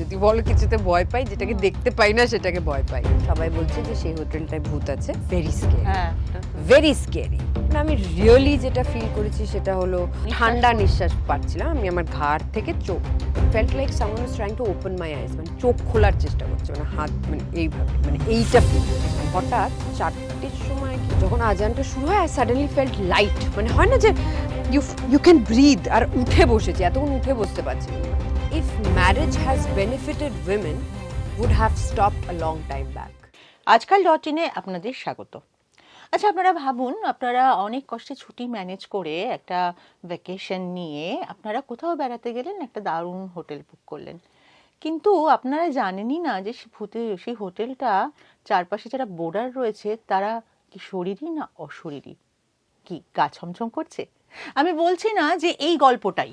যদি বলো কিছুতে ভয় পাই, যেটাকে দেখতে পাই না সেটাকে ভয় পাই। সবাই বলছে যে সেই হোটেলটায় ভূত আছে, ভেরি স্কেরি, ভেরি স্কেরি। আমি রিয়েলি যেটা ফিল করেছি সেটা হলো ঠান্ডা নিঃশ্বাস পাচ্ছিলাম আমি, আমার ঘাড় থেকে চোখ, felt like someone was trying to open my eyes, মানে চোখ খোলার চেষ্টা করছে, মানে হাত, মানে এইভাবে, মানে এইটা ফিল। হঠাৎ 4টের সময় যখন আজানটা শুরু হয়, আই সাডেনলি ফেল্ট লাইট, মানে হয় না যে ইউ ক্যান ব্রিথ, আর উঠে বসেছি, এতক্ষণ উঠে বসতে পারছি। If marriage has benefited women would have stopped a long time back. আজকাল.in আপনাদের স্বাগত। আচ্ছা, আপনারা ভাবুন, আপনারা অনেক কষ্টে ছুটি ম্যানেজ করে একটা ভ্যাকেশন নিয়ে আপনারা কোথাও বেড়াতে গেলেন, একটা দারুণ হোটেল বুক করলেন, কিন্তু আপনারা জানেনই না যে সেই হোটেলটা চারপাশে যারা বোর্ডার রয়েছে তারা কি শরীরী না অশরীরী, কি গা ছমছম করছে। আমি বলছি না যে এই গল্পটাই,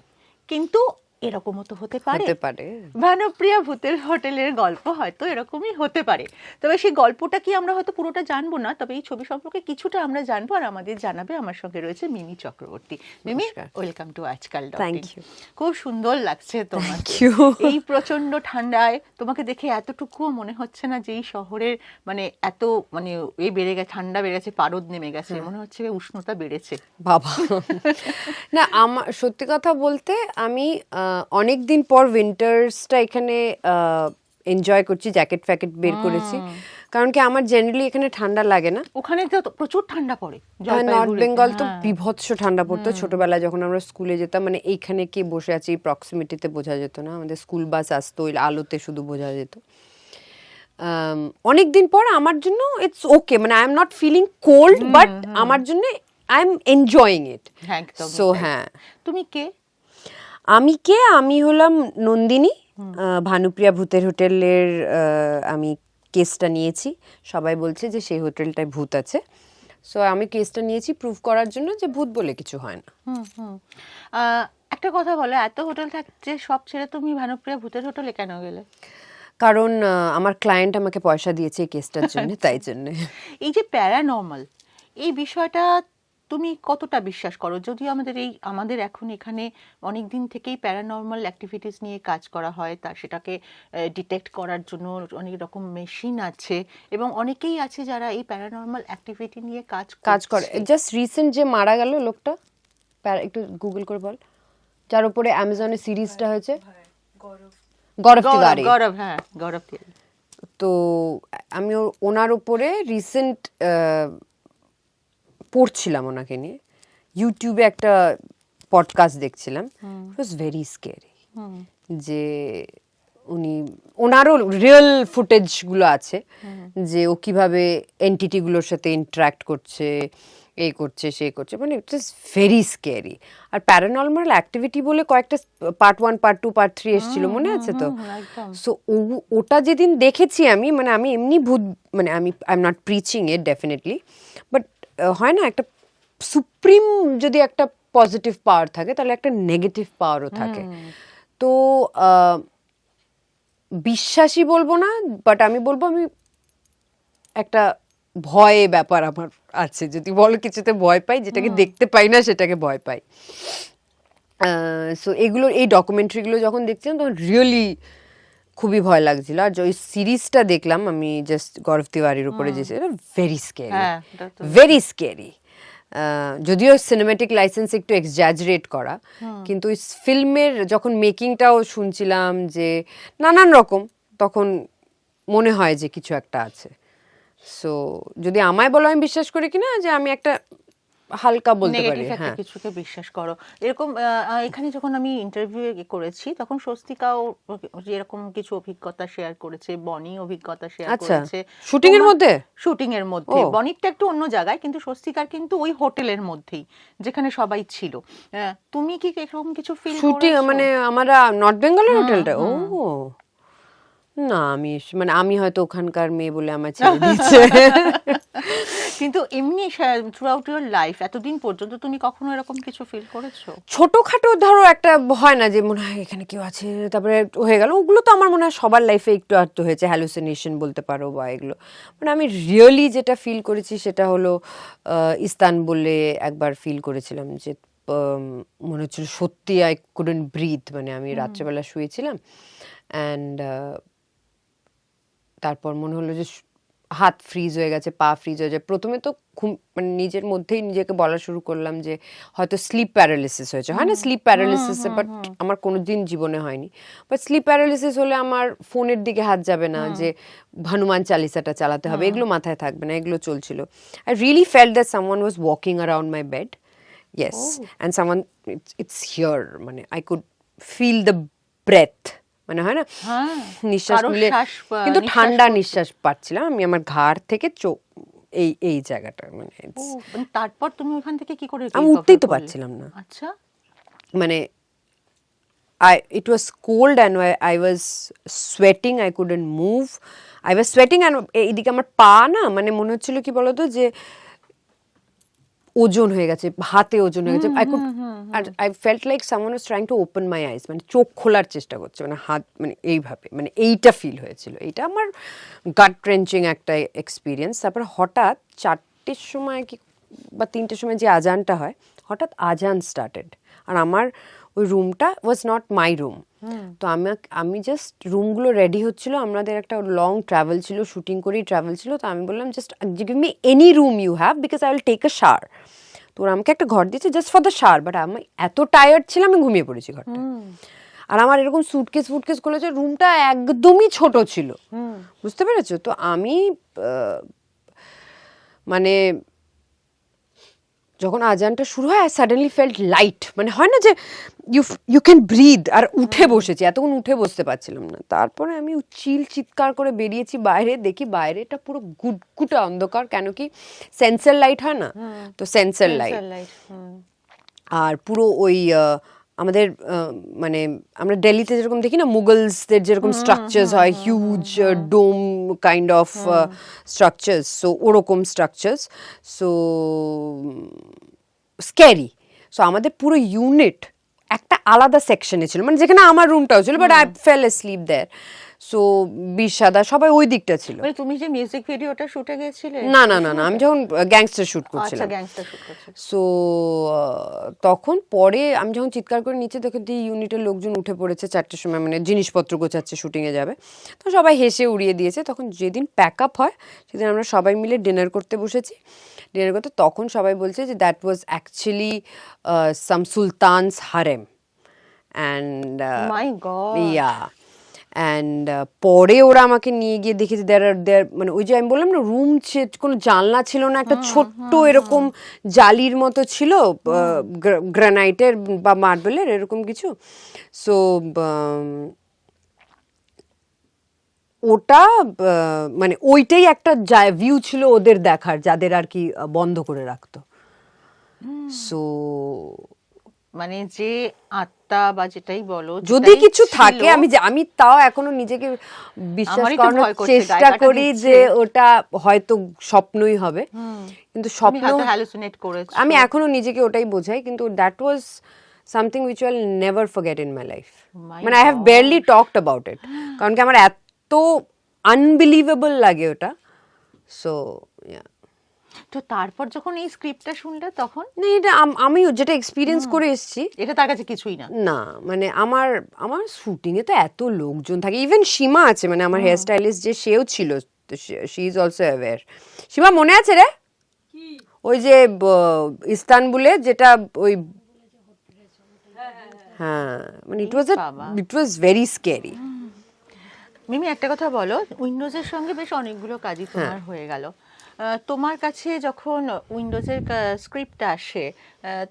কিন্তু এরকমও তো হতে পারে। ভানুপ্রিয়া ভূতের হোটেলের গল্প হয়তো এরকমই হতে পারে। তবে সেই গল্পটা কি আমরা হয়তো পুরোটা জানবো না, তবে এই ছবি সম্পর্কে কিছুটা আমরা জানবো, আর আমাদের জানাবে। আমার সঙ্গে রয়েছে Mimi Chakraborty. Mimi, welcome to Aajkaal. Thank you. খুব সুন্দর লাগছে তোমাকে এই প্রচন্ড ঠান্ডায়। তোমাকে দেখে এতটুকুও মনে হচ্ছে না যে এই শহরের মানে এত মানে এই বেড়ে গেছে, ঠান্ডা বেড়ে গেছে, পারদ নেমে গেছে, মনে হচ্ছে উষ্ণতা বেড়েছে। বাবা না, আমার সত্যি কথা বলতে আমি অনেক দিন পর উইন্টার্সটা এখানে এনজয় করছি, জ্যাকেট ফ্যাকেট বের করেছি, কারণ কি আমার জেনারেলি এখানে ঠান্ডা লাগে না। ওখানে তো প্রচুর ঠান্ডা পড়ে, নর্থ বেঙ্গল তো বিভৎস ঠান্ডা পড়তো। ছোটবেলায় যখন আমরা স্কুলে যেতাম, মানে এইখানে কে বসে আছে এই প্রক্সিমিটিতে বোঝা যেত না, আমাদের স্কুল বাস আসতো, ওই আলোতে শুধু বোঝা যেত। অনেকদিন পর আমার জন্য ইটস ওকে, মানে I am not feeling cold, but আমার জন্য I am enjoying it. So হ্যাঁ, তুমি কে? আমি হলাম নন্দিনী, ভানুপ্রিয়া ভূতের হোটেলের আমি কেসটা নিয়েছি। সবাই বলছে যে সেই হোটেলটায় ভূত আছে, সো আমি কেসটা নিয়েছি প্রুভ করার জন্য যে ভূত বলে কিছু হয় না। একটা কথা বলো, এত হোটেল থাকছে সব ছেড়ে তুমি ভানুপ্রিয়া ভূতের হোটেলে কেন গেলে? কারণ আমার ক্লায়েন্ট আমাকে পয়সা দিয়েছে এই কেসটার জন্য, তাই জন্য। এই যে প্যারানর্মাল এই বিষয়টা তুমি কতটা বিশ্বাস করো? যদিও আমাদের এখন এখানে অনেক দিন থেকেই প্যারানর্মাল অ্যাক্টিভিটিস নিয়ে কাজ করা হয়, সেটাকে ডিটেক্ট করার জন্য অনেক রকম মেশিন আছে, এবং অনেকেই আছে যারা এই প্যারানর্মাল অ্যাক্টিভিটি নিয়ে কাজ করে। জাস্ট রিসেন্ট যে মারা গেল লোকটা, একটু গুগল করে বল, যার উপরে অ্যামাজনে সিরিজটা হয়েছে, গৌরব তিওয়ারি। হ্যাঁ, গৌরব তিওয়ারি। তো আমি ওনার উপরে রিসেন্ট পড়ছিলাম ওনাকে নিয়ে, ইউটিউবে একটা পডকাস্ট দেখছিলাম, ইট ওয়াজ ভেরি স্কেরি। যে ওনারও রিয়েল ফুটেজগুলো আছে, যে ও কিভাবে এন্টিটিগুলোর সাথে ইন্টারাক্ট করছে, এই করছে সে করছে, মানে ইট ইজ ভেরি স্কেরি। আর প্যারানর্মাল অ্যাক্টিভিটি বলে কয়েকটা পার্ট 1, পার্ট 2, পার্ট 3 এসেছিল, মনে আছে তো? সো ওটা যেদিন দেখেছি আমি, মানে আমি এমনি ভূত, মানে I am not preaching it definitely, but হয় না একটা সুপ্রিম যদি একটা পজিটিভ পাওয়ার থাকে, তাহলে একটা নেগেটিভ পাওয়ারও থাকে। তো বিশ্বাসী বলবো না, বাট আমি বলবো আমি একটা ভয়ে ব্যাপার আমার আছে, যদি বলো কিছুতে ভয় পাই, যেটাকে দেখতে পাই না সেটাকে ভয় পাই। সো এগুলো, এই ডকুমেন্টারিগুলো যখন দেখছিলাম তখন রিয়েলি খুবই ভয় লাগছিল। আর ওই সিরিজটা দেখলাম আমি, জাস্ট গৌরব তিওয়ারির উপরে, যে ভেরি স্কেরি, ভেরি স্কেরি। যদিও সিনেম্যাটিক লাইসেন্স একটু এক্সজাজারেট করা, কিন্তু ওই ফিল্মের যখন মেকিংটাও শুনছিলাম যে নানান রকম, তখন মনে হয় যে কিছু একটা আছে। সো যদি আমায় বলো আমি বিশ্বাস করি কিনা, যে আমি একটা হালকা বলতে পারি, হ্যাঁ, কিছুকে বিশ্বাস করো। এরকম এখানে যখন আমি ইন্টারভিউ করেছি, তখন স্বস্তিকাও এরকম কিছু অভিজ্ঞতা শেয়ার করেছে, বনি অভিজ্ঞতা শেয়ার করেছে শুটিং এর মধ্যে। বনিরটা একটু অন্য জায়গায়, কিন্তু স্বস্তিকার কিন্তু ওই হোটেলের মধ্যেই, যেখানে সবাই ছিল। তুমি কি এরকম কিছু ফিল করেছো? শুটিং মানে আমরা নর্থ বেঙ্গলের হোটেলটা? ও না, আমি হয়তো ওখানকার মেয়ে বলে আমার ছেড়ে দিয়েছে। কিন্তু এমনি থ্রু আউট ইউর লাইফ এতদিন পর্যন্ত তুমি কখনো এরকম কিছু ফিল করেছো? ছোটখাটো ধরো একটা হয় না যে মনে হয় এখানে কেউ আছে, তারপরে হয়ে গেল, ওগুলো তো আমার মনে হয় সবার লাইফে একটু আধটু হয়েছে, হ্যালুসিনেশন বলতে পারো বা এগুলো। মানে আমি রিয়েলি যেটা ফিল করেছি সেটা হলো ইস্তানবুলে একবার ফিল করেছিলাম, যে মনে হচ্ছিল সত্যি আই কুডন্ট ব্রিথ, মানে আমি রাত্রেবেলা শুয়েছিলাম, অ্যান্ড তারপর মনে হলো যে হাত ফ্রিজ হয়ে গেছে, পা ফ্রিজ হয়ে যায়। প্রথমে তো মানে নিজের মধ্যেই নিজেকে বলা শুরু করলাম যে হয়তো স্লিপ প্যারালিসিস হয়েছে, হয় না স্লিপ প্যারালিসিস, বাট আমার কোনোদিন জীবনে হয়নি। বাট স্লিপ প্যারালিসিস হলে আমার ফোনের দিকে হাত যাবে না, যে হনুমান চালিসাটা চালাতে হবে, এগুলো মাথায় থাকবে না, এগুলো চলছিল। I really felt that someone was walking around my bed, yes, and someone, it's here, মানে I could feel the breath, মানে হয় না নিঃশ্বাস নিলে, কিন্তু ঠান্ডা নিঃশ্বাস পাচ্ছিলাম আমি আমার ঘাড় থেকে চোখ, এই জায়গাটা, মানে তারপর তুমি ওখান থেকে কি করে? আমি উঠতেই তো পারছিলাম না। আচ্ছা, মানে it was cold and I was sweating, I couldn't move, I was sweating, and এইদিকে আমার পা না, মানে মনে হচ্ছিল কি বলতো, যে ওজন হয়ে গেছে, হাতে ওজন হয়ে গেছে। I felt like someone was trying to open my eyes, মানে চোখ খোলার চেষ্টা করছে, মানে হাত, মানে এইভাবে, মানে এইটা ফিল হয়েছিল। এইটা আমার গাট রেঞ্চিং একটা এক্সপিরিয়েন্স। তারপর হঠাৎ 4টের সময় কি বা 3টের সময় যে আজানটা হয়, হঠাৎ আজান স্টার্টেড, আর আমার ওই রুমটা ওয়াজ নট মাই রুম। তো আমি জাস্ট, রুমগুলো রেডি হচ্ছিল, আমাদের একটা লং ট্রাভেল ছিল, শুটিং করেই ট্রাভেল ছিল। তো আমি বললাম just give me any room you have, because I will take a shower. তো ওরা আমাকে একটা ঘর দিয়েছে just for the shower, but আমি এত টায়ার্ড ছিলাম, আমি ঘুমিয়ে পড়েছি ঘরটা। আর আমার এরকম সুটকেস ফুটকেস খুলেছে, রুমটা একদমই ছোট ছিল, বুঝতে পেরেছো? তো আমি মানে যখন আজানটা শুরু হয়, আই সাডেনলি ফেল্ট লাইট, মানে হয় না যে ইউ ক্যান ব্রিথ, আর উঠে বসেছি, এতক্ষণ উঠে বসতে পারছিলাম না। তারপরে আমি চিৎকার করে বেরিয়েছি বাইরে, দেখি বাইরেটা পুরো গুটগুটা অন্ধকার, কেন কি সেন্সর লাইট হয় না, তো সেন্সর লাইট, আর পুরো ওই আমাদের মানে আমরা দিল্লিতে যেরকম দেখি না মুঘলসদের যেরকম স্ট্রাকচার্স হয়, huge dome kind of structures, so ওরকম স্ট্রাকচার্স, সো স্ক্যারি। সো আমাদের পুরো ইউনিট একটা আলাদা সেকশনে ছিল, মানে যেখানে আমার রুমটাও ছিল, but I fell asleep there. So বিশাদা সবাই ওই দিকটা ছিল। মানে তুমি যে মিউজিক ভিডিওটা শুটে গিয়েছিলে? না, আমি যখন গ্যাংস্টার শুট করছিলাম। আচ্ছা, গ্যাংস্টার শুট করছিলাম। সো তখন পরে আমি যখন চিৎকার করে নিচে দেখি ইউনিটের লোকজন উঠে পড়েছে 4টের সময়, মানে জিনিসপত্র গোছাচ্ছে, শুটিংয়ে যাবে। তো সবাই হেসে উড়িয়ে দিয়েছে। তখন যেদিন প্যাক আপ হয়, সেদিন আমরা সবাই মিলে ডিনার করতে বসেছি। ডিনার করতে তখন সবাই বলছে যে that was actually some sultans harem, and my god, yeah, and পরে ওরা আমাকে নিয়ে গিয়ে দেখেছে দেয়ার মানে ওই যে আমি বললাম না, রুম কোনো জানলা ছিল না, একটা ছোট্ট এরকম জালির মতো ছিল, গ্রানাইটের বা মার্বেলের এরকম কিছু। সো ওটা মানে ওইটাই একটা ভিউ ছিল ওদের দেখার, যাদের আর কি বন্ধ করে রাখতো। সো মানে যে আত্মা বা যেটাই বলো, যদি কিছু থাকে, আমি তাও এখনো নিজেকে বিশ্বাস করানোর চেষ্টা করি যে ওটা হয়তো স্বপ্নই হবে, কিন্তু স্বপ্ন হ্যালুসিনেট করেছে, আমি এখনো নিজেকে ওটাই বোঝাই। কিন্তু that was something which I will never forget in my life. মানে I have barely talked about it, কারণ কি আমার এত আনবিলিভেবল লাগে ওটা। So yeah. তো তারপর যখন এই স্ক্রিপ্টটা শুনলে তখন? না, এটা আমি যেটা এক্সপিরিয়েন্স করে এসেছি, এটা তার কাছে কিছুই না। না, মানে আমার শুটিং এ তো এত লোকজন থাকে, ইভেন সীমা আছে, মানে আমার হেয়ার স্টাইলিস্ট যে, সেও ছিল, শি ইজ অলসো অ্যাওয়্যার। সীমা, মনে আছে রে ওই যে ইস্তানবুলে যেটা ওই, হ্যাঁ, মানে ইট ওয়াজ ভেরি স্ক্যারি। মিমি, একটা কথা বলো, উইন্ডোজের সঙ্গে বেশ অনেকগুলো কাজই তোমার হয়ে গেল। তোমার কাছে যখন উইন্ডোজের স্ক্রিপ্টটা আসে,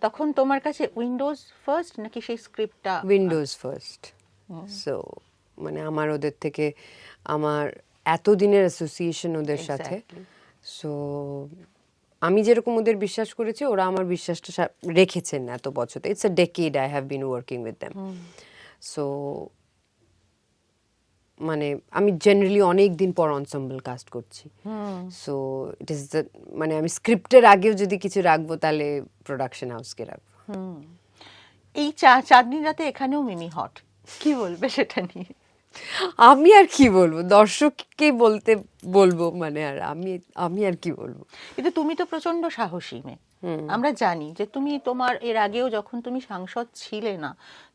তখন তোমার কাছে উইন্ডোজ ফার্স্ট নাকি সেই স্ক্রিপ্টটা? Windows first. সো মানে আমার ওদের থেকে আমার এতদিনের অ্যাসোসিয়েশন ওদের সাথে, সো আমি যেরকম ওদের বিশ্বাস করেছি, ওরা আমার বিশ্বাসটা রেখেছেন এত বছর। It's a decade I have been working with them. So মানে আমি জেনারেলি অনেক দিন পর এনসেম্বল কাস্ট করছি। সো ইট ইজ দ্য, মানে আমি স্ক্রিপ্টের আগেও যদি কিছু রাখবো, তাহলে প্রোডাকশন হাউসকে রাখবো। এই চাঁদনি রাতে এখানেও মিমি হট, কি বলবে সেটা নিয়ে? আমি আর কি বলবো, দর্শককে বলবো, মানে আর আমি আর কি বলবো। কিন্তু তুমি তো প্রচন্ড সাহসী মেয়ে, আমরা জানি যে তুমি তোমার এর আগেও যখন তুমি সাংসদ ছিলে না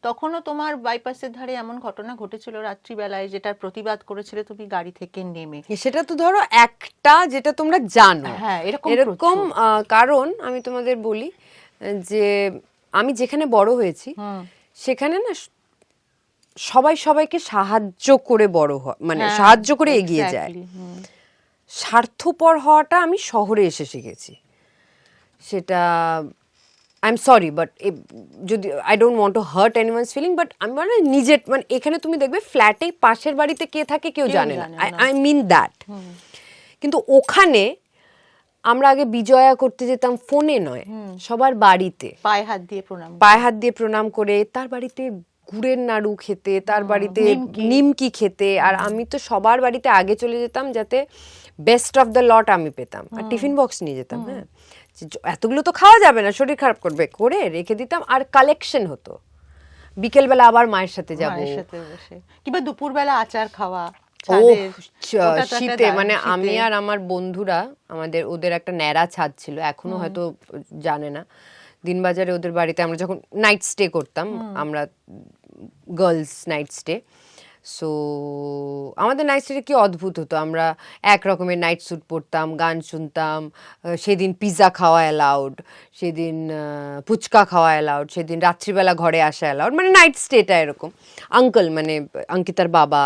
তখনও তোমার বাইপাসের ধারে এমন ঘটনা ঘটেছিল রাত্রিবেলায়, যেটার প্রতিবাদ করেছিলে তুমি গাড়ি থেকে নেমে। সেটা তো ধরো একটা, যেটা তোমরা জানো। হ্যাঁ, এরকম কারণ আমি তোমাদের বলি যে আমি যেখানে বড় হয়েছি সেখানে না সবাই সবাইকে সাহায্য করে বড় হয়, মানে সাহায্য করে এগিয়ে যায়। স্বার্থপর হওয়াটা আমি শহরে এসে শিখেছি। সেটা আই এম সরি বাট যদি I don't want to hurt anyone's feeling, but আমি মানে নিজের মানে এখানে তুমি দেখবে ফ্ল্যাটে পাশের বাড়িতে কে থাকে কেউ জানে না, আই মিন দ্যাট। কিন্তু ওখানে আমরা আগে বিজয়া করতে যেতাম ফোনে নয়, সবার বাড়িতে পায়ে হাত দিয়ে প্রণাম করে, তার বাড়িতে গুড়ের নাড়ু খেতে, তার বাড়িতে নিমকি খেতে। আর আমি তো সবার বাড়িতে আগে চলে যেতাম যাতে বেস্ট অফ দ্য লট আমি পেতাম, আর টিফিন বক্স নিয়ে যেতাম। হ্যাঁ, এতগুলো তো খাওয়া যাবে না, শরীর খারাপ করবে, করে রেখে দিতাম। আর কালেকশন হতো, বিকেলবেলা আবার মায়ের সাথে যাবো, কিংবা দুপুরবেলা আচার খাওয়া শীতে। মানে আমি আর আমার বন্ধুরা, ওদের একটা ন্যাড়া ছাদ ছিল, এখনো হয়তো জানে না, দিনবাজারে ওদের বাড়িতে আমরা যখন নাইট স্টে করতাম, আমরা গার্লস নাইট স্টে। সো আমাদের নাইট স্টে কি অদ্ভুত হতো, আমরা এক রকমের নাইট স্যুট পরতাম, গান শুনতাম, সেদিন পিৎজা খাওয়া অ্যালাউড, সেদিন ফুচকা খাওয়া অ্যালাউড, সেদিন রাত্রিবেলা ঘরে আসা অ্যালাউড, মানে নাইট স্টেটা এরকম। আঙ্কেল মানে অঙ্কিতার বাবা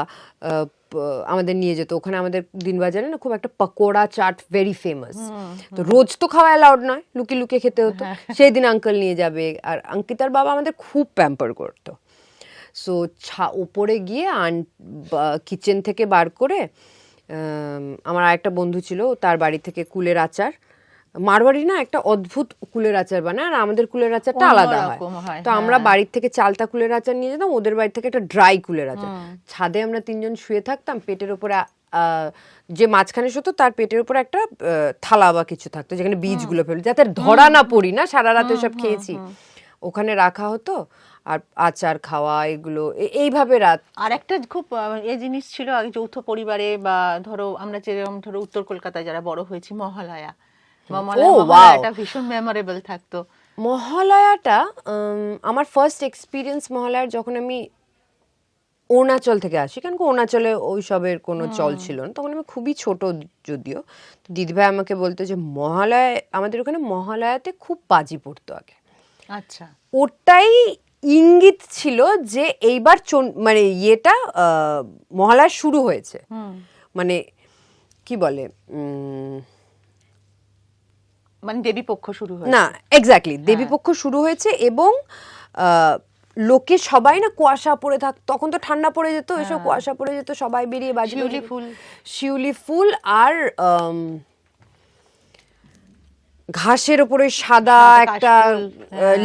আমাদের নিয়ে যেত ওখানে। আমাদের দিনবাজারে না খুব একটা পকোড়া চাট ভেরি ফেমাস, তো রোজ তো খাওয়া অ্যালাউড নয়, লুকিয়ে লুকিয়ে খেতে হতো। সেই দিন আঙ্কেল নিয়ে যাবে, আর অঙ্কিতার বাবা আমাদের খুব প্যাম্পার করতো। সো উপরে গিয়ে কিচেন থেকে বার করে, আমার আরেকটা বন্ধু ছিল, তার বাড়ি থেকে কুলের আচার, মারওয়াড়ি না একটা অদ্ভুত কুলের আচার বানায়, আর আমাদের কুলের আচারটা আলাদা হয়। তো আমরা বাড়ির থেকে চালতা কুলের আচার নিয়ে যেতাম, ওদের বাড়ি থেকে একটা ড্রাই কুলের আচার। ছাদে আমরা তিনজন শুয়ে থাকতাম, পেটের উপরে যে মাঝখানে শুতো তার পেটের উপরে একটা থালা বা কিছু থাকতো যেখানে বীজগুলো ফেলে, যাতে ধরা না পড়ি না, সারা রাতে সব খেয়েছি, ওখানে রাখা হতো। আর আচার খাওয়া, এগুলো এইভাবে রাত। আর একটা খুব এই জিনিস ছিল আগে যৌথ পরিবারে, বা ধরো আমরা যেরকম ধরো উত্তর কলকাতায় যারা বড় হয়েছি, মহালয়া, মহালয়াটা ভীষণ মেমোরেবল থাকতো। মহালয়াটা আমার ফার্স্ট এক্সপিরিয়েন্স মহালয়ার, যখন আমি অরুণাচল থেকে আসি, কারণ অরুণাচলে ওইসবের কোনো চল ছিল না, তখন আমি খুবই ছোট যদিও। দিদিভাই আমাকে বলতো যে মহালয়া, আমাদের ওখানে মহালয়াতে খুব বাজি পড়তো আগে। আচ্ছা, ওটাই ইঙ্গিত ছিল যে এইবার মানে ইয়েটা মহালয়া শুরু হয়েছে, মানে কি বলে, মানে দেবীপক্ষ শুরু হয়েছে। না, এক্স্যাক্টলি দেবীপক্ষ শুরু হয়েছে। এবং লোকে সবাই না কুয়াশা পড়ে তখন তো ঠান্ডা পড়ে যেত, এসব কুয়াশা পড়ে যেত, সবাই বেরিয়ে বাজি, শিউলি ফুল আর ঘাসের উপরে সাদা একটা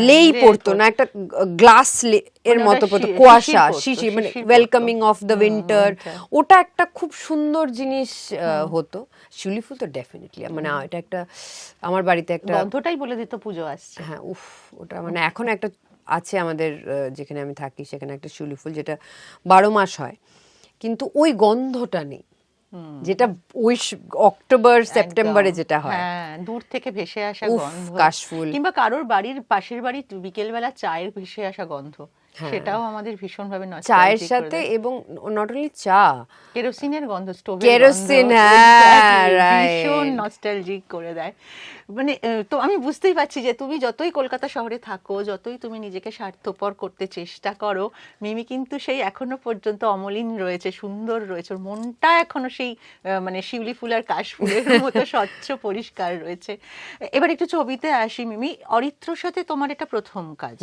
লেই পড়তো না, একটা গ্লাস এর মতো পড়তো, কুয়াশা, শিশির, মানে ওয়েলকামিং অফ দ্য উইন্টার। ওটা একটা খুব সুন্দর জিনিস হতো। শিউলি ফুল তো ডেফিনেটলি, মানে এটা একটা আমার বাড়িতে একটা গন্ধটাই বলে দিত পুজো আসছে। হ্যাঁ, উফ, ওটা মানে এখন একটা আছে আমাদের যেখানে আমি থাকি, সেখানে একটা শিউলি ফুল যেটা 12 মাস হয়, কিন্তু ওই গন্ধটা নেই যেটা ওই অক্টোবর সেপ্টেম্বরে যেটা হয়। হ্যাঁ, দূর থেকে ভেসে আসা গন্ধ, কাশফুল, কিংবা কারোর বাড়ির পাশের বাড়ি বিকেলবেলা চায়ের ভেসে আসা গন্ধ, সেটাও আমাদের ভীষণ ভাবে চায়ের সাথে। এবং নট অনলি চা, কেরোসিনের গন্ধ, স্টোভের কেরোসিন, ভীষণ নস্টালজিক করে দেয়। মানে তো আমি বুঝতেই পারছি যে তুমি যতই কলকাতা শহরে থাকো, যতই তুমি নিজেকে স্বার্থপর করতে চেষ্টা করো, মিমি কিন্তু সেই এখনো পর্যন্ত অমলিন রয়েছে, সুন্দর রয়েছে, ওর মনটা এখনো সেই মানে শিউলি ফুল আর কাশফুলের মতো স্বচ্ছ পরিষ্কার রয়েছে। এবার একটু ছবিতে আসি মিমি, অরিত্রর সাথে তোমার এটা প্রথম কাজ,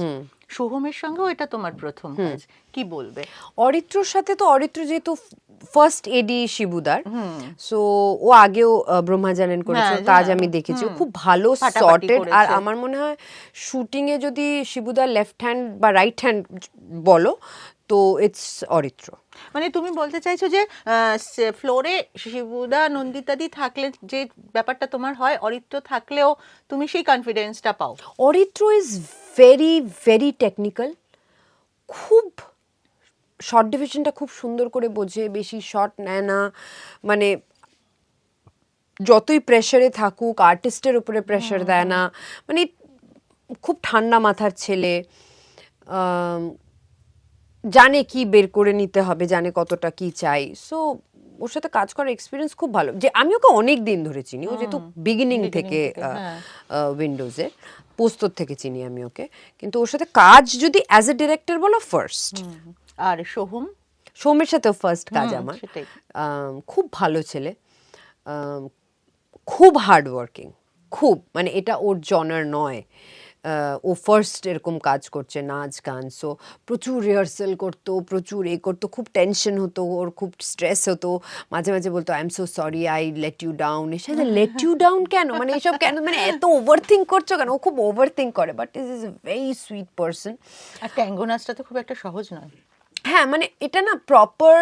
সোহমের সঙ্গেও এটা তোমার প্রথম কাজ, কি বলবে? অরিত্রর সাথে তো, অরিত্র যেহেতু ফার্স্ট এডি শিবুদার, সো ও আগেও ব্রহ্মাজানেন করেছে, কাজ আমি দেখেছি, খুব ভালো সর্টেড। আর আমার মনে হয় শুটিং এ যদি শিবুদার লেফট হ্যান্ড বা রাইট হ্যান্ড বলো তো ইটস অরিত্র। মানে তুমি বলতে চাইছো যে ফ্লোরে শিবুদা, নন্দিতাদি থাকলে যে ব্যাপারটা তোমার হয়, অরিত্র থাকলেও তুমি সেই কনফিডেন্সটা পাও। Aritra is very very technical, খুব শর্ট ডিভিশনটা খুব সুন্দর করে বোঝে, বেশি শর্ট নেয় না, মানে যতই প্রেশারে থাকুক, আর্টিস্টের উপরে প্রেশার দেয় না, মানে খুব ঠান্ডা মাথার ছেলে, জানে কি বের করে নিতে হবে, জানে কতটা কি চাই। সো ওর সাথে কাজ করার এক্সপিরিয়েন্স খুব ভালো। যে আমি ওকে অনেক দিন ধরে চিনি, ও যেহেতু বিগিনিং থেকে উইন্ডোজের, পোস্তর থেকে চিনি আমি ওকে, কিন্তু ওর সাথে কাজ যদি অ্যাজ এ ডিরেক্টর বলো ফার্স্ট। আর সোহম, সোমের সাথেও ফার্স্ট কাজ আমার। সেটাই। খুব ভালো ছেলে, খুব হার্ড ওয়ার্কিং, খুব, মানে এটা ওর জনার নয়। ও ফার্স্ট এরকম কাজ করছে, নাচ গান, সো প্রচুর রিহার্সাল করতো, প্রচুর করতো, খুব টেনশন হতো ওর, খুব স্ট্রেস হতো, মাঝে মাঝে বলতো I am so sorry, I let you down. এর সাথে লেট ইউ ডাউন কেন, মানে এসব কেন, মানে এত ওভার থিঙ্ক করছো কেন? ও খুব ওভার থিঙ্ক করে, but is a very sweet person. আর ট্যাঙ্গো নাচটা তো খুব একটা সহজ নয়। হ্যাঁ, মানে এটা না প্রপার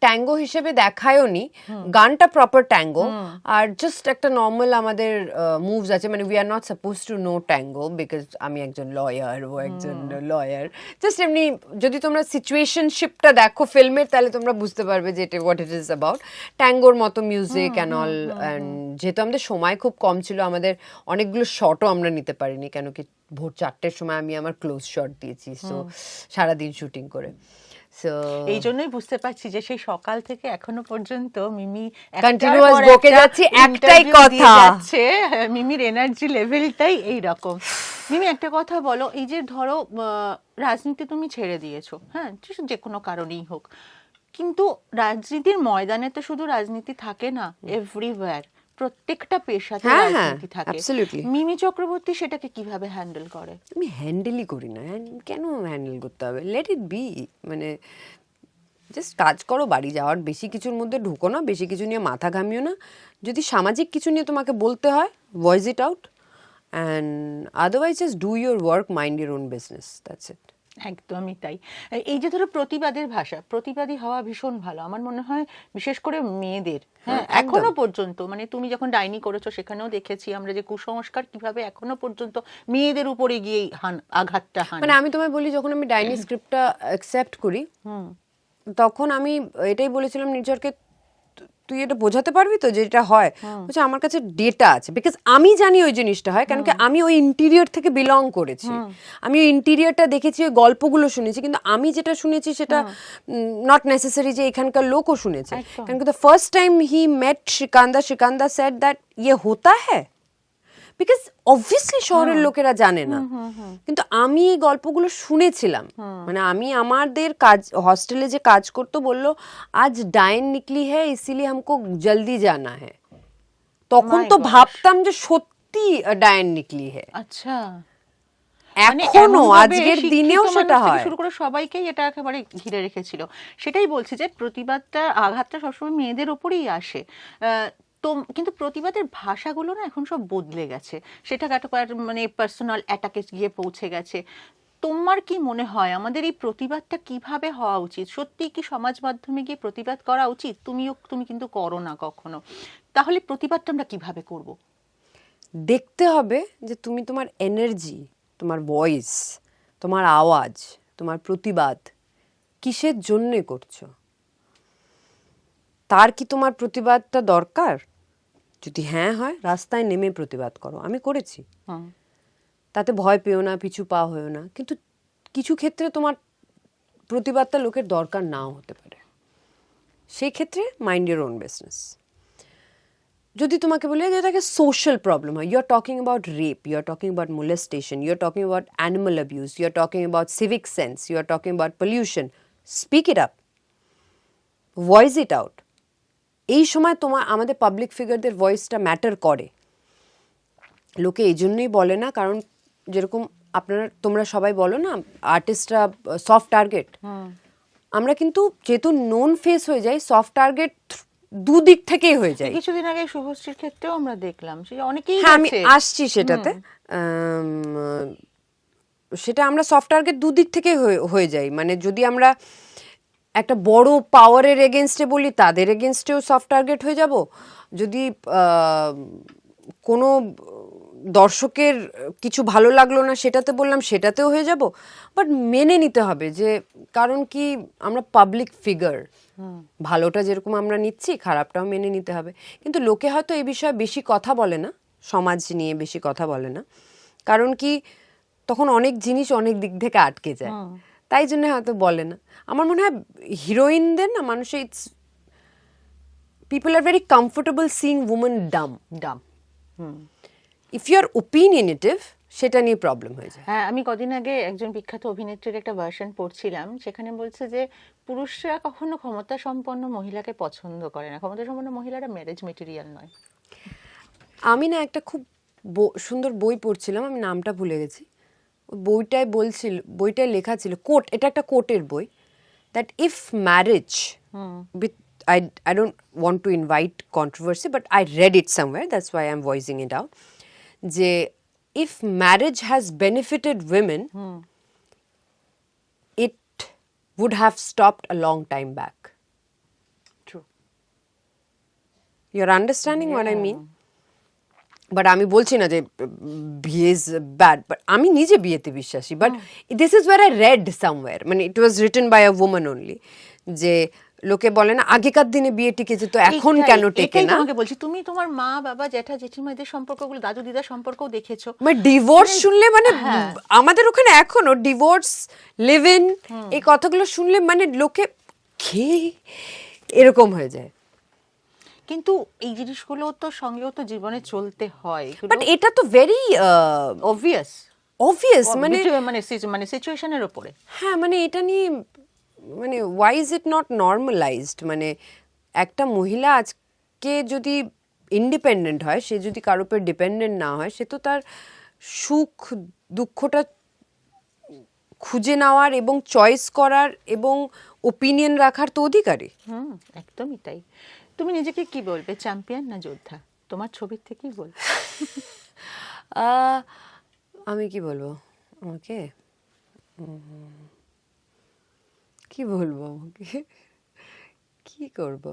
ট্যাঙ্গো হিসেবে দেখায়ও নি, গানটা প্রপার ট্যাঙ্গো, আর জাস্ট একটা নর্মাল আমাদের মুভস আছে, মানে we are not suppose to know tango, because আমি একজন লয়ার, ও একজন লয়ার। জাস্ট এমনি যদি তোমরা সিচুয়েশনশিপটা দেখো ফিল্মের, তাহলে তোমরা বুঝতে পারবে যে এটা হোয়াট ইট ইজ অ্যাবাউট। ট্যাঙ্গোর মতো মিউজিক অ্যান্ড অল। অ্যান্ড যেহেতু আমাদের সময় খুব কম ছিল, আমাদের অনেকগুলো শটও আমরা নিতে পারিনি, কেন কি ভোর 4টের সময় আমি আমার ক্লোজ শট দিয়েছি, সো সারাদিন শুটিং করে। এই জন্যই বুঝতে পারছি যে সেই সকাল থেকে এখনো পর্যন্ত মিমি কন্টিনিউয়াস বকে যাচ্ছে একটাই কথা। মিমির এনার্জি লেভেলটাই এইরকম। মিমি, একটা কথা বলো, এই যে ধরো রাজনীতি তুমি ছেড়ে দিয়েছো, হ্যাঁ, যে কোনো কারণেই হোক, কিন্তু রাজনীতির ময়দানে তো শুধু রাজনীতি থাকে না, এভরিওয়্যার, প্রত্যেকটা পেশাতে রাজনীতি থাকে। মিমি চক্রবর্তী সেটাকে কিভাবে হ্যান্ডেল করে? আমি হ্যান্ডেলই করি না। কেন হ্যান্ডেল করতে হবে? Let it be. মানে জাস্ট কাজ করো, বাড়ি যাওয়ার, বেশি কিছুর মধ্যে ঢুকো না, বেশি কিছু নিয়ে মাথা ঘামিও না। যদি সামাজিক কিছু নিয়ে তোমাকে বলতে হয়, voice it out, and otherwise just do your work, mind your own business, that's it. একদমই তাই। এই যে ধরো প্রতিবাদের ভাষা, প্রতিবাদী হওয়া ভীষণ ভালো আমার মনে হয়, বিশেষ করে মেয়েদের। হ্যাঁ, এখনো পর্যন্ত, মানে তুমি যখন ডাইনি করেছো সেখানেও দেখেছি আমরা যে কুসংস্কার কিভাবে এখনো পর্যন্ত মেয়েদের উপরে গিয়ে আঘাতটা হানে। মানে আমি তোমায় বলি, যখন আমি ডাইনি স্ক্রিপ্টটা অ্যাকসেপ্ট করি, তখন আমি এটাই বলেছিলাম নির্ঝরকে, তুই এটা বোঝাতে পারবি তো যে এটা হয়? বলছে আমার কাছে ডেটা আছে, বিকজ আমি জানি ওই জিনিসটা হয়, কারণ কি আমি ওই ইন্টেরিয়র থেকে বিলং করেছি, আমি ওই ইন্টেরিয়রটা দেখেছি, ওই গল্পগুলো শুনেছি, কিন্তু আমি যেটা শুনেছি সেটা নট নেসেসারি যে এখানকার লোকও শুনেছে। কারণ কি the first time he met Srikanta said that ইয়ে হোতা হ্যায়, বিকজ অবভিয়াসলি শহরের লোকেরা জানে না, কিন্তু আমি এই গল্পগুলো শুনেছিলাম। মানে আমি আমাদের কাজ, হস্টেলে যে কাজ করতো, বললো আজ ডাইন নিকলি হ্যায় ইসিলিয়ে হামকো জলদি জানা হ্যায়, তখন তো ভাবতাম যে সত্যি ডাইন নিকলি হ্যায়। আচ্ছা, এখনো আজকের দিনেও সেটা হয়। শুরু করে সবাইকেই এটা একেবারে ঘিরে রেখেছিল। সেটাই বলছি যে প্রতিবাদটা, আঘাতটা সবসময় মেয়েদের উপরেই আসে। তো কিন্তু প্রতিবাদের ভাষাগুলো না এখন সব বদলে গেছে, সেটা মানে পার্সোনাল অ্যাটাকে গিয়ে পৌঁছে গেছে। তোমার কি মনে হয় আমাদের এই প্রতিবাদটা কিভাবে হওয়া উচিত? সত্যি কি সমাজ মাধ্যমে গিয়ে প্রতিবাদ করা উচিত? তুমি কিন্তু করো না কখনো, তাহলে প্রতিবাদটা আমরা কিভাবে করব? দেখতে হবে যে তুমি তোমার এনার্জি, তোমার ভয়েস, তোমার আওয়াজ, তোমার প্রতিবাদ কিসের জন্যে করছো, তার কি তোমার প্রতিবাদটা দরকার? যদি হ্যাঁ হয়, রাস্তায় নেমে প্রতিবাদ করো। আমি করেছি, তাতে ভয় পেও না, পিছু পা হয়েও না। কিন্তু কিছু ক্ষেত্রে তোমার প্রতিবাদটা লোকের দরকার নাও হতে পারে, সেই ক্ষেত্রে মাইন্ড ইউর ওন বিজনেস। যদি তোমাকে বলে যে এটাকে সোশ্যাল প্রবলেম হয়, you are talking about rape, you are talking about molestation, you are talking about animal abuse, you are talking about civic sense, you are talking about pollution, speak it up, voice it out. এই সময় আমাদের public ফিগারদের ভয়েসটা matter করে। লোকে এই জন্যই বলে না, কারণ যেরকম তোমরা সবাই বলো না আর্টিস্টরা সফট টার্গেট, আমরা কিন্তু যেহেতু নোন ফেস হয়ে যাই, সফট টার্গেট দুদিক থেকেই হয়ে যায়। কিছুদিন আগে শুভশ্রীর ক্ষেত্রেও আমরা দেখলাম সে অনেকেই, হ্যাঁ আমি আসছি সেটাতে, সেটা আমরা সফট টার্গেট দুদিক থেকে হয়ে যাই। মানে যদি আমরা একটা বড় পাওয়ারের এগেনস্টে বলি, তাদের এগেনস্টেও সফট টার্গেট হয়ে যাব। যদি কোনো দর্শকের কিছু ভালো লাগলো না সেটাতে বললাম, সেটাতেও হয়ে যাব। বাট মেনে নিতে হবে যে, কারণ কি আমরা পাবলিক ফিগার, ভালোটা যেরকম আমরা নিচ্ছি খারাপটাও মেনে নিতে হবে, কিন্তু লোকে হয়তো এই বিষয়ে বেশি কথা বলে না, সমাজ নিয়ে বেশি কথা বলে না, কারণ কি তখন অনেক জিনিস অনেক দিক থেকে আটকে যায়, তাই জন্য হয়তো বলে না। আমার মনে হয় হিরোইনদের না মানুষের people are very comfortable seeing women dumb. If you are opinionative, সেটা নিয়ে প্রবলেম হয়ে যায়। হ্যাঁ, আমি কদিন আগে একজন বিখ্যাত অভিনেত্রীর একটা ভার্সন পড়ছিলাম, সেখানে বলছে যে পুরুষরা কখনো ক্ষমতা সম্পন্ন মহিলাকে পছন্দ করে না, ক্ষমতা সম্পন্ন মহিলারা ম্যারেজ মেটেরিয়াল নয়। আমি না একটা খুব সুন্দর বই পড়ছিলাম, আমি নামটা ভুলে গেছি, বইটায় লেখা ছিল, কোট, এটা একটা কোটের বই, that if marriage with I don't want to invite controversy, but I read it somewhere, that's why I'm voicing it out, যে if marriage has benefited women, it would have stopped a long time back. True. You're understanding what I mean? But আমি বলছি না যে বিয়ে is bad, but আমি নিজে বিয়েতে বিশ্বাসী, but this is where I read somewhere, মানে it was written by a woman only, যে লোকে বলে না আগেকার দিনে বিয়ে টিকেছে তো এখন কেন টেকে না। তোমাকে বলছি, তুমি তোমার মা বাবা জ্যাঠা জেঠিমাদের সম্পর্কগুলো, দাদু দিদার সম্পর্কও দেখেছো, মানে ডিভোর্স শুনলে মানে আমাদের ওখানে এখনো ডিভোর্স, লিভ ইন, এই কথাগুলো শুনলে মানে লোকে খেয়ে এরকম হয়ে যায়। কিন্তু এই জিনিসগুলো তো সঙ্গেও তো জীবনে চলতে হয়, বাট এটা তো ভেরি অবভিয়াস, মানে মানে সিচুয়েশনের উপরে। হ্যাঁ, মানে এটা নিয়ে মানে why is it not normalised, মানে একটা মহিলা আজকে যদি ইন্ডিপেন্ডেন্ট হয়, সে যদি কারোর উপর ডিপেন্ডেন্ট না হয়, সে তো তার সুখ দুঃখটা খুঁজে নেওয়ার এবং চয়েস করার এবং ওপিনিয়ন রাখার তো অধিকারী। একদমই তাই। তুমি নিজেকে কি বলবে, চ্যাম্পিয়ন না যোদ্ধা? তোমার ছবির থেকেই বল। আমি কি বলবো আমাকে, কি বলবো আমাকে, কি করবো,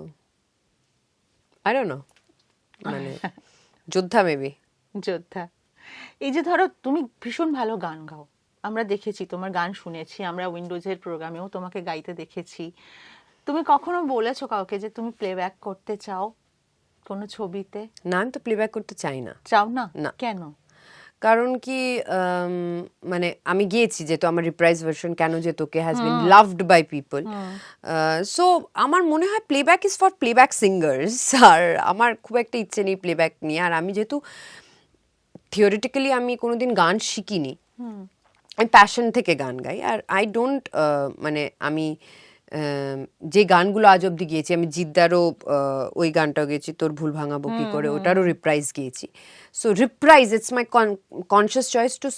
আই ডোন্ট নো, মানে যোদ্ধা মেবি। যোদ্ধা। এই যে ধরো তুমি ভীষণ ভালো গান গাও, আমরা দেখেছি, তোমার গান শুনেছি, আমরা উইন্ডোজের প্রোগ্রামেও তোমাকে গাইতে দেখেছি। তুমি কখনো বলেছো কাউকে যে তুমি প্লেব্যাক করতে চাও কোনো ছবিতে? না, আমি তো প্লেব্যাক করতে চাই না। চাও না? না। কেন? কারণ কি মানে আমি গিয়েছি যেহেতু, আমার রিপ্রাইজ ভার্সন কেন যে তোকে has been loved by people, so আমার মনে হয় playback is for playback singers, আর আমার খুব একটা ইচ্ছে নেই প্লেব্যাক নিয়ে। আর আমি যেহেতু থিওরিটিক্যালি আমি কোনোদিন গান শিখিনি, আমি প্যাশন থেকে গান গাই, আর আই ডোন্ট মানে আমি যে গানগুলো আজ অব্দি গিয়েছি, আমি জিদ্দারও ওই গানটাও গেছি, তোর ভুল ভাঙাবো কি করে, ওটারও রিপ্রাইজ গিয়েছি। So reprise, it's my conscious choice to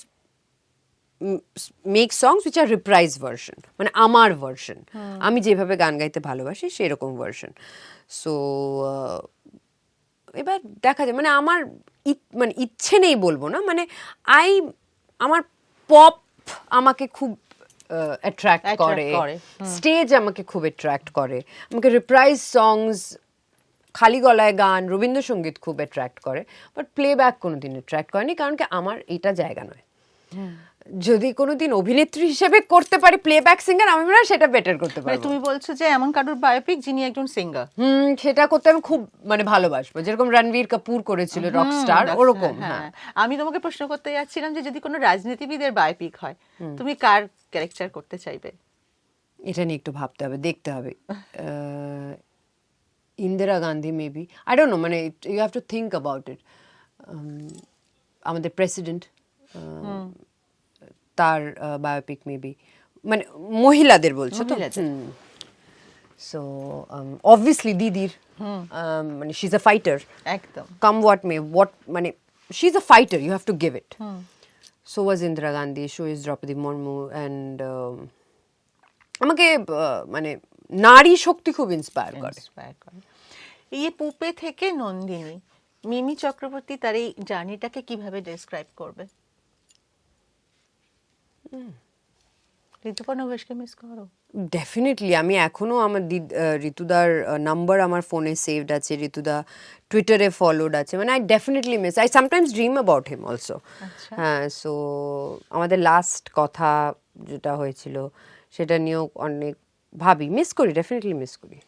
make songs which are reprise version, মানে আমার ভার্সন, আমি যেভাবে গান গাইতে ভালোবাসি সেরকম ভার্সন। সো এবার দেখা যায়, মানে আমার মানে ইচ্ছে নেই বলবো না, মানে আমার পপ আমাকে খুব অ্যাট্রাক্ট করে, স্টেজ আমাকে খুব অ্যাট্রাক্ট করে, আমাকে রিপ্রাইজ সংস, খালি গলায় গান, রবীন্দ্রসঙ্গীত খুব অ্যাট্রাক্ট করে, বাট প্লেব্যাক কোনোদিন অ্যাট্রাক্ট করেনি, কারণ কি আমার এটা জায়গা নয়। যদি কোনোদিন অভিনেত্রী হিসেবে করতে পারি প্লেব্যাক সিঙ্গার, আমি মনে হয় সেটা বেটার করতে পারি। তুমি বলছো যে এমন কারোর বায়োপিক যিনি একজন সিঙ্গার, সেটা করতে আমি খুব মানে ভালোবাসবো, যেরকম রণবীর কাপুর করেছিল রকস্টার, ওরকম। হ্যাঁ, আমি তোমাকে প্রশ্ন করতে যাচ্ছিলাম যে যদি কোনো রাজনীতিবিদের বায়োপিক হয়, তুমি কার ক্যারেক্টার করতে চাইবে? এটা নিয়ে একটু ভাবতে হবে, দেখতে হবে। Indira Gandhi maybe, I don't know, মানে you have to think about it. আমাদের প্রেসিডেন্ট, তার বায়োপিক মেবি, মানে মহিলাদের বলছো তো? সো অবভিয়াসলি দিদির, মানে শি ইজ আ ফাইটার, একদম, কাম হোয়াট মে, মানে she is a fighter, you have to give it. So was Indira Gandhi, so is Draupadi Murmu, and আমাকে মানে নারী শক্তি খুব ইন্সপায়ার করে। এই পুপে থেকে নন্দিনী, মিমি চক্রবর্তী তার এই জার্নিটাকে কিভাবে ডেসক্রাইব করবে? ঋতুপর্ণা ঘোষকে মিস করো? ডেফিনেটলি। আমি এখনো আমার ঋতুদার নাম্বার আমার ফোনে সেভড আছে, ঋতুদা টুইটারে ফলোড আছে, মানে I definitely miss, I sometimes dream about him also. হ্যাঁ, সো আমাদের লাস্ট কথা যেটা হয়েছিল সেটা নিয়েও অনেক ভাবি, মিস করি, ডেফিনেটলি মিস করি।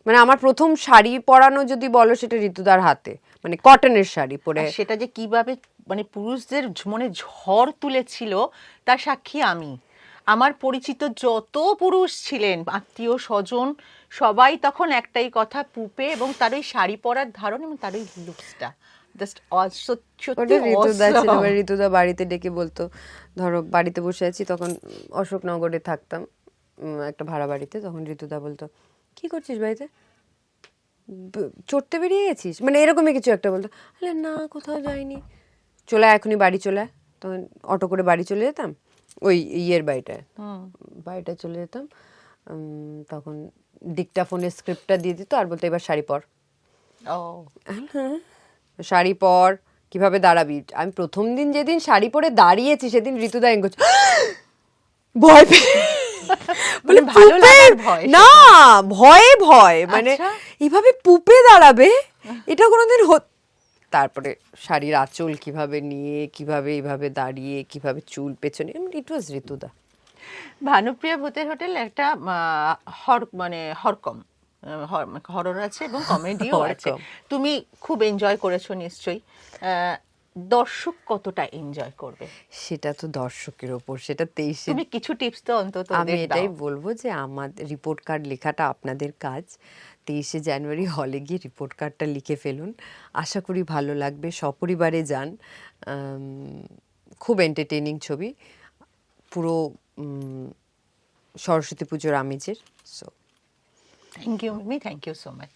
মানে আমার প্রথম শাড়ি পরানো যদি বলো সেটা ঋতুদার হাতে, মানে কটনের শাড়ি পরে। আর সেটা যে কিভাবে মানে পুরুষদের মনে ঝড় তুলেছিল তার সাক্ষী আমি। আমার পরিচিত যত পুরুষ ছিলেন আত্মীয় স্বজন সবাই তখন একটাই কথা, পুপে এবং তার ওই শাড়ি পরার ধারণ এবং তার ওই লুকসটা জাস্ট সত্যি ঋতুদা ছিল, awesome। এবার ঋতুদা বাড়িতে ডেকে বলতো, ধরো বাড়িতে বসে আছি তখন, অশোকনগরে থাকতাম একটা ভাড়া বাড়িতে, তখন ঋতুদা বলতো কি করছিস বাড়িতে, চড়তে বেরিয়ে গেছিস, মানে এরকমই কিছু একটা বলতো। আরে না কোথাও যাইনি, চলে আয় এখনই বাড়ি চলে আয়। তখন অটো করে বাড়ি চলে যেতাম, ওই ইয়ের বাড়িটায় চলে যেতাম। তখন ডিকটাফোনের স্ক্রিপ্টটা দিয়ে দিত আর বলতো এবার শাড়ি পর, শাড়ি পর, কিভাবে দাঁড়াবি। আমি প্রথম দিন যেদিন শাড়ি পরে দাঁড়িয়েছি সেদিন ঋতুদা এঙ্গোচ ভয় পেয়ে, মানে ভালো লাগার ভয় না ভয়ে ভয়, মানে এইভাবে পুপে দাঁড়াবে এটা কোনোদিন তারপরে শাড়ির আঁচল কিভাবে নিয়ে, কিভাবে এইভাবে দাঁড়িয়ে, কিভাবে চুল পেছনে, ইট ওয়াজ ঋতুদা। ভানুপ্রিয়া ভূতের হোটেল একটা মানে হরকম হরর আছে এবং কমেডিও আছে। তুমি খুব এনজয় করেছো নিশ্চয়ই। দর্শক কতটা এনজয় করবে সেটা তো দর্শকের ওপর, সেটা 23 তুমি কিছু টিপস তো অন্তত আমি এটাই বলবো যে আমাদের রিপোর্ট কার্ড লেখাটা আপনাদের কাজ। 23শে জানুয়ারি হলে গিয়ে রিপোর্ট কার্ডটা লিখে ফেলুন, আশা করি ভালো লাগবে, সপরিবারে যান। খুব এন্টারটেইনিং ছবি, পুরো সরস্বতী পুজোর আমেজের। So thank you Mimi, thank you so much.